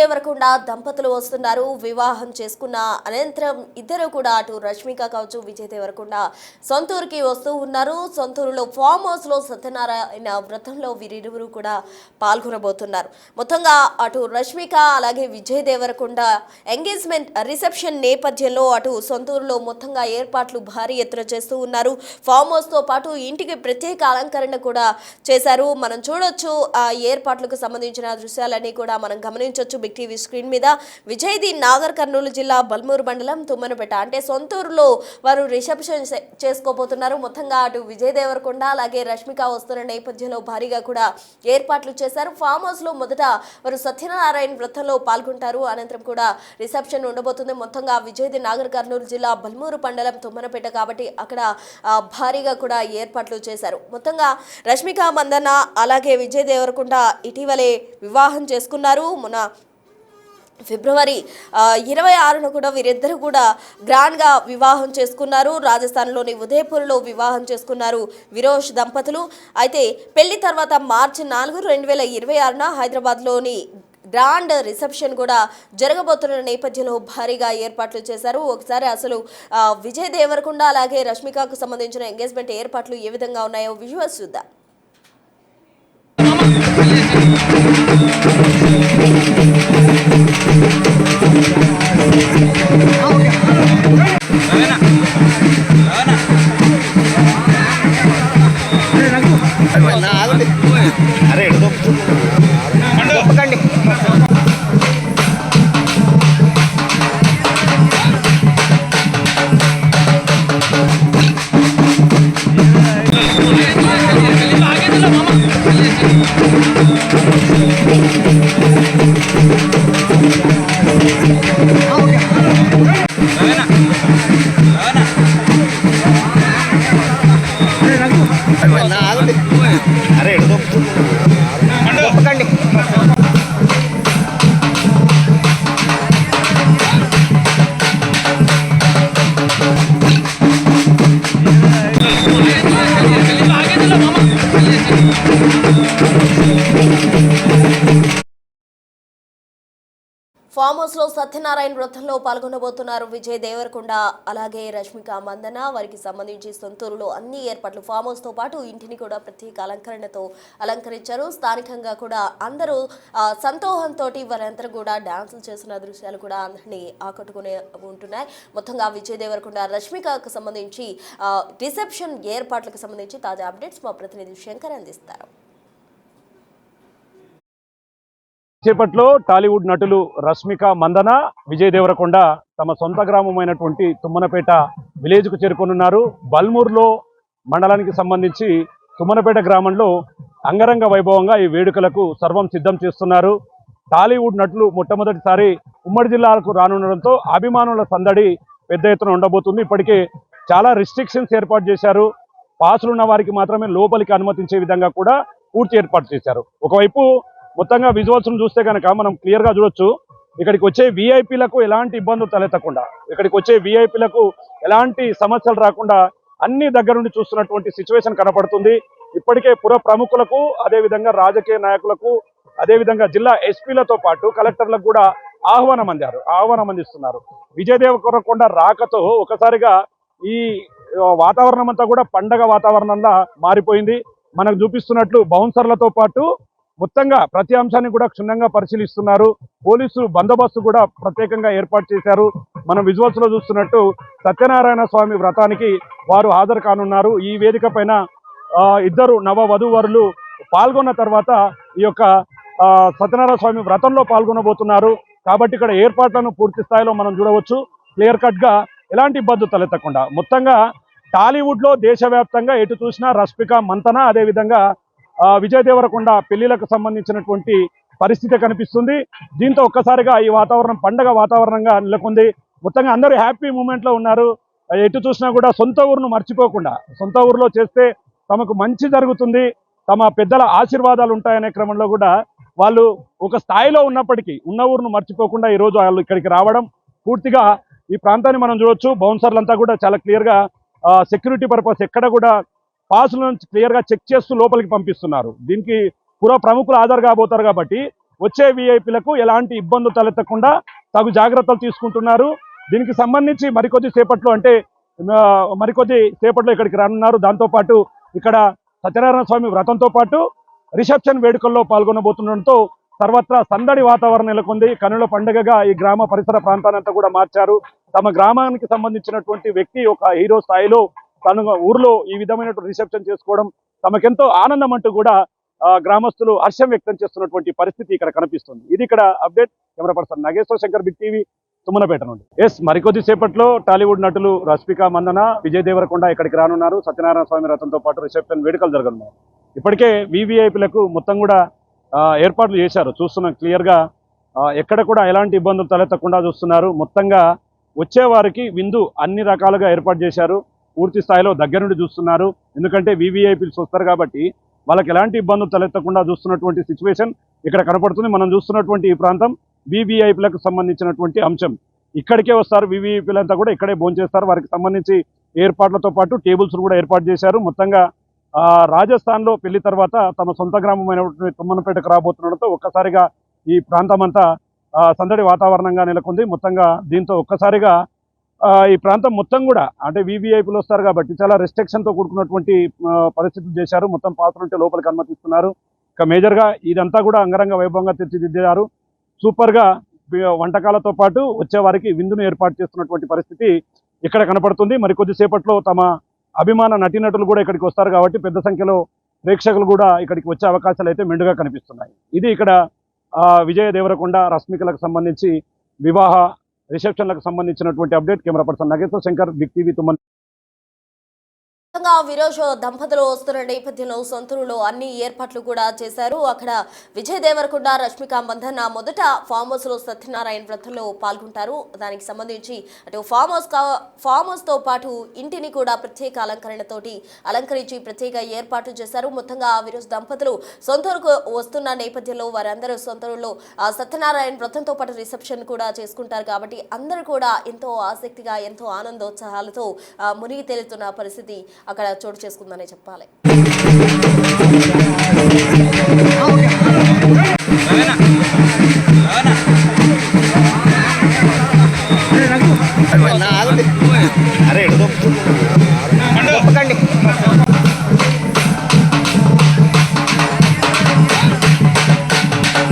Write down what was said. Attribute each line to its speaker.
Speaker 1: దేవరకొండ దంపతులు వస్తున్నారు. వివాహం చేసుకున్న అనంతరం ఇద్దరు కూడా అటు రష్మిక కావచ్చు, విజయ్ దేవరకొండ సొంతూరుకి వస్తూ ఉన్నారు. సొంతూరులో ఫామ్ హౌస్ లో సత్యనారాయణ వ్రతంలో వీరిరువురు కూడా పాల్గొనబోతున్నారు. మొత్తంగా అటు రష్మిక అలాగే విజయ్ దేవరకొండ ఎంగేజ్మెంట్ రిసెప్షన్ నేపథ్యంలో అటు సొంతూరులో మొత్తంగా ఏర్పాట్లు భారీ ఎత్తున చేస్తూ ఉన్నారు. ఫామ్ హౌస్ తో పాటు ఇంటికి ప్రత్యేక అలంకరణ కూడా చేశారు. మనం చూడొచ్చు ఆ ఏర్పాట్లకు సంబంధించిన దృశ్యాలన్నీ కూడా మనం గమనించవచ్చు బిగ్ టీవీ స్క్రీన్ మీద. విజయ్ది నాగర్ కర్నూలు జిల్లా బల్మూరు మండలం తుమ్మనపేట అంటే సొంతూరులో వారు రిసెప్షన్ చేసుకోబోతున్నారు. మొత్తంగా అటు విజయ్ దేవరకొండ అలాగే రష్మిక వస్తున్న నేపథ్యంలో భారీగా కూడా ఏర్పాట్లు చేశారు. ఫామ్ హౌస్ లో మొదట వారు సత్యనారాయణ వ్రతంలో పాల్గొంటారు. అనంతరం కూడా రిసెప్షన్ ఉండబోతుంది. మొత్తంగా విజయ్ది నాగర్ కర్నూలు జిల్లా బల్మూరు మండలం తుమ్మనపేట కాబట్టి అక్కడ భారీగా కూడా ఏర్పాట్లు చేశారు. మొత్తంగా రష్మిక మందన్న అలాగే విజయ్ దేవరకొండ ఇటీవలే వివాహం చేసుకున్నారు. మొన్న ఫిబ్రవరి 26న కూడా వీరిద్దరు కూడా గ్రాండ్గా వివాహం చేసుకున్నారు. రాజస్థాన్లోని ఉదయపూర్లో వివాహం చేసుకున్నారు విరోష్ దంపతులు. అయితే పెళ్లి తర్వాత మార్చి 4, 2026న హైదరాబాద్లోని గ్రాండ్ రిసెప్షన్ కూడా జరగబోతున్న నేపథ్యంలో భారీగా ఏర్పాట్లు చేశారు. ఒకసారి అసలు విజయ్ దేవరకొండ అలాగే రష్మికకు సంబంధించిన ఎంగేజ్మెంట్ ఏర్పాట్లు ఏ విధంగా ఉన్నాయో విజువల్స్ చూద్దాం. ఫామ్ హౌస్ లో సత్యనారాయణ వ్రతంలో పాల్గొనబోతున్నారు విజయ్ దేవరకొండ అలాగే రష్మిక మందన. వారికి సంబంధించి సొంతూరులో అన్ని ఏర్పాట్లు ఫామ్ హౌస్ తో పాటు ఇంటిని కూడా ప్రత్యేక అలంకరణతో అలంకరించారు. స్థానికంగా కూడా అందరూ సంతోషంతో వారందరూ కూడా డాన్సులు చేసిన దృశ్యాలు కూడా అందరినీ ఆకట్టుకునే ఉంటున్నాయి. మొత్తంగా విజయ్ దేవరకొండ రష్మికకు సంబంధించి రిసెప్షన్ ఏర్పాట్లకు సంబంధించి తాజా అప్డేట్స్ మా ప్రతినిధి శంకర్ అందిస్తారు.
Speaker 2: చేపట్లో టాలీవుడ్ నటులు రష్మిక మందన, విజయ్ దేవరకొండ తమ సొంత గ్రామమైనటువంటి తుమ్మనపేట విలేజ్కు చేరుకొనున్నారు. బల్మూర్లో మండలానికి సంబంధించి తుమ్మనపేట గ్రామంలో అంగరంగ వైభవంగా ఈ వేడుకలకు సర్వం సిద్ధం చేస్తున్నారు. టాలీవుడ్ నటులు మొట్టమొదటిసారి ఉమ్మడి జిల్లాలకు రానుండడంతో అభిమానుల సందడి పెద్ద ఎత్తున ఉండబోతుంది. ఇప్పటికే చాలా రిస్ట్రిక్షన్స్ ఏర్పాటు చేశారు. పాసులున్న వారికి మాత్రమే లోపలికి అనుమతించే విధంగా కూడా పూర్తి ఏర్పాటు చేశారు. ఒకవైపు మొత్తంగా విజువల్స్ను చూస్తే కనుక మనం క్లియర్గా చూడొచ్చు. ఇక్కడికి వచ్చే వీఐపీలకు ఎలాంటి ఇబ్బందులు తలెత్తకుండా, ఇక్కడికి వచ్చే వీఐపీలకు ఎలాంటి సమస్యలు రాకుండా అన్ని దగ్గర నుండి చూస్తున్నటువంటి సిచ్యువేషన్ కనపడుతుంది. ఇప్పటికే పుర ప్రముఖులకు, అదేవిధంగా రాజకీయ నాయకులకు, అదేవిధంగా జిల్లా ఎస్పీలతో పాటు కలెక్టర్లకు కూడా ఆహ్వానం అందిస్తున్నారు. విజయ్ దేవరకొండ రాకతో ఒకసారిగా ఈ వాతావరణం అంతా కూడా పండగ వాతావరణంగా మారిపోయింది. మనకు చూపిస్తున్నట్లు బౌన్సర్లతో పాటు మొత్తంగా ప్రతి అంశాన్ని కూడా క్షుణ్ణంగా పరిశీలిస్తున్నారు. పోలీసులు బందోబస్తు కూడా ప్రత్యేకంగా ఏర్పాటు చేశారు. మనం విజువల్స్ లో చూస్తున్నట్టు సత్యనారాయణ స్వామి వ్రతానికి వారు హాజరు కానున్నారు. ఈ వేదిక పైన ఇద్దరు నవ వధూవరులు పాల్గొన్న తర్వాత ఈ యొక్క సత్యనారాయణ స్వామి వ్రతంలో పాల్గొనబోతున్నారు. కాబట్టి ఇక్కడ ఏర్పాట్లను పూర్తి స్థాయిలో మనం చూడవచ్చు. క్లియర్ కట్ గా ఎలాంటి ఇబ్బందులు తలెత్తకుండా మొత్తంగా టాలీవుడ్ లో దేశవ్యాప్తంగా ఎటు చూసినా రష్మిక మందన అదేవిధంగా విజయ్ దేవరకొండ పెళ్లిలకు సంబంధించినటువంటి పరిస్థితి కనిపిస్తుంది. దీంతో ఒక్కసారిగా ఈ వాతావరణం పండగ వాతావరణంగా నెలకొంది. మొత్తంగా అందరూ హ్యాపీ మూమెంట్ లో ఉన్నారు. ఎటు చూసినా కూడా సొంత ఊరును మర్చిపోకుండా, సొంత ఊరిలో చేస్తే తమకు మంచి జరుగుతుంది, తమ పెద్దల ఆశీర్వాదాలు ఉంటాయనే క్రమంలో కూడా వాళ్ళు ఒక స్థాయిలో ఉన్నప్పటికీ ఉన్న ఊరును మర్చిపోకుండా ఈరోజు వాళ్ళు ఇక్కడికి రావడం, పూర్తిగా ఈ ప్రాంతాన్ని మనం చూడొచ్చు. బౌన్సర్లంతా కూడా చాలా క్లియర్ గా సెక్యూరిటీ పర్పస్ ఎక్కడ కూడా పాసులను క్లియర్ గా చెక్ చేస్తూ లోపలికి పంపిస్తున్నారు. దీనికి పుర ప్రముఖులు హాజరు కాబోతారు కాబట్టి వచ్చే విఐపీలకు ఎలాంటి ఇబ్బందులు తలెత్తకుండా తగు జాగ్రత్తలు తీసుకుంటున్నారు. దీనికి సంబంధించి మరికొద్ది సేపట్లో ఇక్కడికి రానున్నారు. దాంతోపాటు ఇక్కడ సత్యనారాయణ స్వామి వ్రతంతో పాటు రిసెప్షన్ వేడుకల్లో పాల్గొనబోతుండటంతో సర్వత్రా సందడి వాతావరణం నెలకొంది. కనుల పండుగగా ఈ గ్రామ పరిసర ప్రాంతానంతా కూడా మార్చారు. తమ గ్రామానికి సంబంధించినటువంటి వ్యక్తి ఒక హీరో స్థాయిలో తను ఊర్లో ఈ విధమైనటువంటి రిసెప్షన్ చేసుకోవడం తమకెంతో ఆనందం అంటూ కూడా గ్రామస్తులు హర్షం వ్యక్తం చేస్తున్నటువంటి పరిస్థితి ఇక్కడ కనిపిస్తుంది. ఇది ఇక్కడ update. Camera person Nageswara Shankar, big TV, Tummanapeta నుండి. మరికొద్ది సేపట్లో టాలీవుడ్ నటులు రష్మిక మందన, విజయ్ దేవరకొండ ఇక్కడికి రానున్నారు. సత్యనారాయణ స్వామి రథంతో పాటు రిసెప్షన్ వేడుకలు జరగనున్నాయి. ఇప్పటికే వివిఐపీలకు మొత్తం కూడా ఏర్పాట్లు చేశారు. చూస్తున్నాం క్లియర్గా ఎక్కడ కూడా ఎలాంటి ఇబ్బందులు తలెత్తకుండా చూస్తున్నారు. మొత్తంగా వచ్చేవారికి విందు అన్ని రకాలుగా ఏర్పాటు చేశారు. పూర్తి స్థాయిలో దగ్గర నుండి చూస్తున్నారు. ఎందుకంటే వివిఐపీలు వస్తారు కాబట్టి వాళ్ళకి ఎలాంటి ఇబ్బందులు తలెత్తకుండా చూస్తున్నటువంటి సిచ్యువేషన్ ఇక్కడ కనపడుతుంది. మనం చూస్తున్నటువంటి ఈ ప్రాంతం వివిఐపీలకు సంబంధించినటువంటి అంశం. ఇక్కడికే వస్తారు వివిఐపీలంతా కూడా ఇక్కడే భోంచేస్తారు. వారికి సంబంధించి ఏర్పాట్లతో పాటు టేబుల్స్ కూడా ఏర్పాటు చేశారు. మొత్తంగా రాజస్థాన్లో పెళ్లి తర్వాత తమ సొంత గ్రామమైనటువంటి తుమ్మనపేటకు రాబోతుండడంతో ఒక్కసారిగా ఈ ప్రాంతం అంతా సందడి వాతావరణంగా నెలకొంది. మొత్తంగా దీంతో ఒక్కసారిగా ఈ ప్రాంతం మొత్తం కూడా అంటే వివిఐపీలు వస్తారు కాబట్టి చాలా రెస్ట్రిక్షన్తో కూడుకున్నటువంటి పరిస్థితులు చేశారు. మొత్తం పాత్రలుంటే లోపలికి అనుమతిస్తున్నారు. ఇక మేజర్గా ఇదంతా కూడా అంగరంగ వైభవంగా తీర్చిదిద్దారు. సూపర్గా వంటకాలతో పాటు వచ్చేవారికి విందును ఏర్పాటు చేస్తున్నటువంటి పరిస్థితి ఇక్కడ కనపడుతుంది. మరి కొద్దిసేపట్లో తమ అభిమాన నటీనటులు కూడా ఇక్కడికి వస్తారు కాబట్టి పెద్ద సంఖ్యలో ప్రేక్షకులు కూడా ఇక్కడికి వచ్చే అవకాశాలు అయితే మెండుగా కనిపిస్తున్నాయి. ఇది ఇక్కడ విజయ్ దేవరకొండ, రష్మికలకు సంబంధించి వివాహ రిసెప్షన్లకు సంబంధించినటువంటి update. Camera person Nageswara Shankar, big TV, తుమ్మన్.
Speaker 1: విరోజ్ దంపతులు వస్తున్న నేపథ్యంలో సొంతూరులో అన్ని ఏర్పాట్లు కూడా చేశారు. అక్కడ విజయ్ దేవరకొండ, రష్మిక మందన్న మొదట ఫామ్ హౌస్ లో సత్యనారాయణ వ్రతంలో పాల్గొంటారు. దానికి సంబంధించి అటు ఫామ్ హౌస్ తో పాటు ఇంటిని కూడా ప్రత్యేక అలంకరణతోటి అలంకరించి ప్రత్యేక ఏర్పాట్లు చేశారు. మొత్తంగా విరోజ్ దంపతులు సొంతూరుకు వస్తున్న నేపథ్యంలో వారందరూ సొంతూరులో సత్యనారాయణ వ్రతంతో పాటు రిసెప్షన్ కూడా చేసుకుంటారు కాబట్టి అందరూ కూడా ఎంతో ఆసక్తిగా ఎంతో ఆనందోత్సాహాలతో మునిగి తేలుతున్న పరిస్థితి అక్కడ చోటు చేసుకుందనే చెప్పాలి.
Speaker 3: అరే